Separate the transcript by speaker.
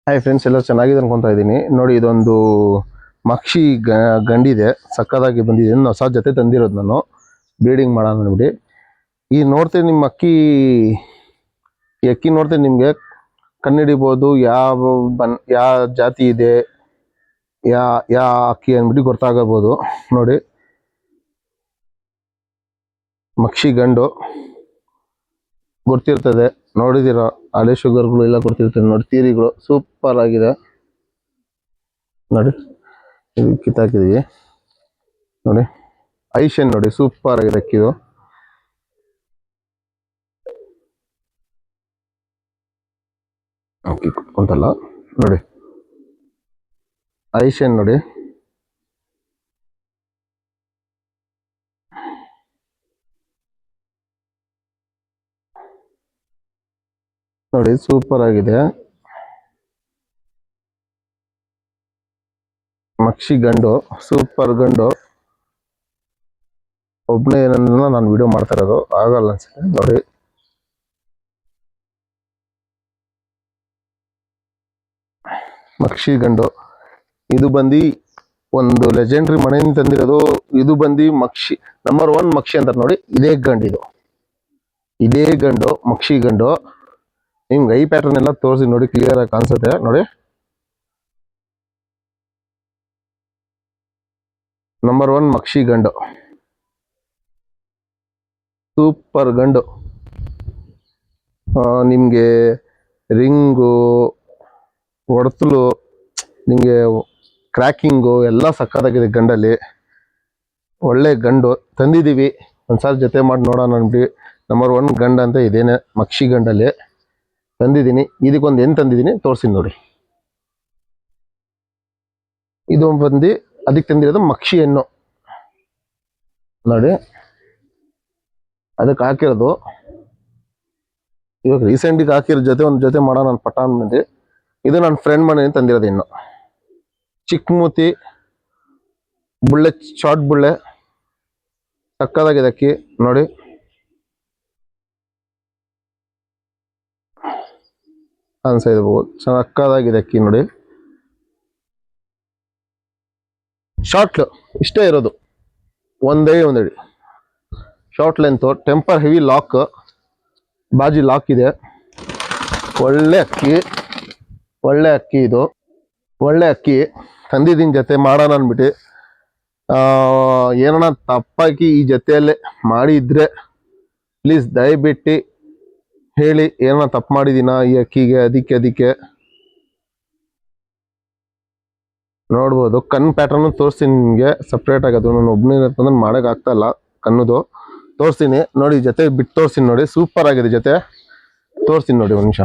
Speaker 1: Hi friends, ಎಲ್ಲ ಚೆನ್ನಾಗಿದೆ ಅನ್ಕೊತಾ ಇದ್ದೀನಿ. ನೋಡಿ, ಇದೊಂದು ಮಕ್ಷಿ ಗಂಡಿದೆ, ಸಕ್ಕದಾಗಿ ಬಂದಿದೆ. ಹೊಸ ಜೊತೆ ತಂದಿರೋದು ನಾನು ಬ್ರೀಡಿಂಗ್ ಮಾಡೋಣ ಅಂದ್ಬಿಟ್ಟು. ಈ ನೋಡ್ತೀನಿ ನಿಮ್ಮ ಅಕ್ಕಿ ನೋಡ್ತೀನಿ, ನಿಮಗೆ ಕಣ್ಣಿಡಿಬೋದು ಯಾವ ಜಾತಿ ಇದೆ, ಯಾವ ಅಕ್ಕಿ ಅಂದ್ಬಿಟ್ಟು ಗೊತ್ತಾಗಬಹುದು. ನೋಡಿ, ಮಕ್ಷಿ ಗಂಡು ಗೊತ್ತಿರ್ತದೆ, ನೋಡಿದಿರ ಹಳೆ ಶುಗರ್ಗಳು ಎಲ್ಲ ಗೊತ್ತಿರ್ತದೆ. ನೋಡಿ, ತೀರಿಗಳು ಸೂಪರ್ ಆಗಿದೆ. ನೋಡಿ, ಇದು ಕಿತ್ತಾಕಿದೀವಿ. ನೋಡಿ, ಐಶನ್ ನೋಡಿ, ಸೂಪರ್ ಆಗಿದೆ ಅಕ್ಕಿದು. ಉಂಟಲ್ಲ ನೋಡಿ, ಐಶನ್ ನೋಡಿ, ನೋಡಿ ಸೂಪರ್ ಆಗಿದೆ. ಮಕ್ಷಿ ಗಂಡು, ಸೂಪರ್ ಗಂಡು. ಒಬ್ಬನೇ ಏನನ್ನ ನಾನು ವಿಡಿಯೋ ಮಾಡ್ತಾ ಇರೋದು, ಆಗಲ್ಲ ಅನ್ಸುತ್ತೆ. ನೋಡಿ, ಮಕ್ಷಿ ಗಂಡು. ಇದು ಬಂದು ಒಂದು ಲೆಜೆಂಡ್ರಿ ಮನೆಯಿಂದ ತಂದಿರೋದು. ಇದು ಬಂದು ಮಕ್ಷಿ ನಂಬರ್ 1 ಮಕ್ಷಿ ಅಂತಾರೆ ನೋಡಿ. ಇದೇ ಗಂಡು ಮಕ್ಷಿ ಗಂಡು. ನಿಮ್ಗೆ ಐ ಪ್ಯಾಟರ್ನ್ ಎಲ್ಲ ತೋರಿಸಿ ನೋಡಿ, ಕ್ಲಿಯರ್ ಆಗಿ ಕಾಣಿಸುತ್ತೆ ನೋಡಿ. ನಂಬರ್ 1 ಮಕ್ಷಿ ಗಂಡು, ಸೂಪರ್ ಗಂಡು. ನಿಮಗೆ ರಿಂಗು, ಒಡತಲು, ನಿಮಗೆ ಕ್ರ್ಯಾಕಿಂಗು ಎಲ್ಲ ಸಕ್ಕತ್ತಾಗಿದೆ ಗಂಡಲ್ಲಿ. ಒಳ್ಳೆ ಗಂಡು ತಂದಿದ್ದೀವಿ, ಒಂದ್ಸಾರಿ ಜೊತೆ ಮಾಡಿ ನೋಡೋಣ ಅಂದ್ಬಿಟ್ಟು. ನಂಬರ್ 1 ಗಂಡು ಅಂತ ಇದೇನೆ ಮಕ್ಷಿ ಗಂಡಲ್ಲಿ ತಂದಿದ್ದೀನಿ. ಇದಕ್ಕೊಂದು ಏನು ತಂದಿದ್ದೀನಿ ತೋರಿಸಿ ನೋಡಿ. ಇದು ಬಂದು ಅದಕ್ಕೆ ತಂದಿರೋದು ಮಕ್ಷಿ ಹೆಣ್ಣು ನೋಡಿ, ಅದಕ್ಕೆ ಹಾಕಿರೋದು. ಇವಾಗ ರೀಸೆಂಟಿಗೆ ಹಾಕಿರೋ ಜೊತೆ ಒಂದು ಜೊತೆ ಮಾಡೋಣ ನಾನು ಪಟಾನ್ ಬಂದು. ಇದು ನನ್ನ ಫ್ರೆಂಡ್ ಮನೆಯಿಂದ ತಂದಿರೋದು. ಇನ್ನು ಚಿಕ್ಕಮೂತಿ ಬುಳ್ಳೆ, ಶಾರ್ಟ್ ಬುಳ್ಳೆ, ಸಕ್ಕದಾಗಿದೆ ಅಕ್ಕಿ ನೋಡಿ. ಅನ್ಸಬಹುದು, ಸಕ್ಕದಾಗಿದೆ ಅಕ್ಕಿ ನೋಡಿ. ಶಾರ್ಟ್ ಇಷ್ಟೇ ಇರೋದು, ಒಂದಡಿ short length. Temper heavy lock, ಬಾಜಿ ಲಾಕ್ ಇದೆ. ಒಳ್ಳೆ ಅಕ್ಕಿ ಇದು, ಒಳ್ಳೆ ಅಕ್ಕಿ ತಂದಿದ್ದೀನಿ. ಜೊತೆ ಮಾಡೋಣ ಅಂದ್ಬಿಟ್ಟು. ಏನೋ ತಪ್ಪಾಗಿ ಈ ಜೊತೆಯಲ್ಲೇ ಮಾಡಿದ್ರೆ ಪ್ಲೀಸ್ ದಯವಿಟ್ಟು ಹೇಳಿ, ಏನೋ ತಪ್ಪು ಮಾಡಿದ್ದೀನ ಈ ಅಕ್ಕಿಗೆ. ಅದಕ್ಕೆ ನೋಡ್ಬೋದು. ಕಣ್ಣು ಪ್ಯಾಟರ್ನ್ ತೋರಿಸ್ತೀನಿ ನಿಮಗೆ ಸಪ್ರೇಟ್ ಆಗೋದು. ನಾನು ಒಬ್ಬನೇ ಅಂತಂದ್ರೆ ಮಾಡೋಕೆ ಆಗ್ತಾ ಇಲ್ಲ. ಕಣ್ಣುದು ತೋರಿಸ್ತೀನಿ ನೋಡಿ, ಜೊತೆ ಬಿಟ್ಟು ತೋರಿಸ್ತೀನಿ ನೋಡಿ. ಸೂಪರ್ ಆಗಿದೆ ಜೊತೆ, ತೋರಿಸ್ತೀನಿ ನೋಡಿ ಒಂದು ನಿಮಿಷ.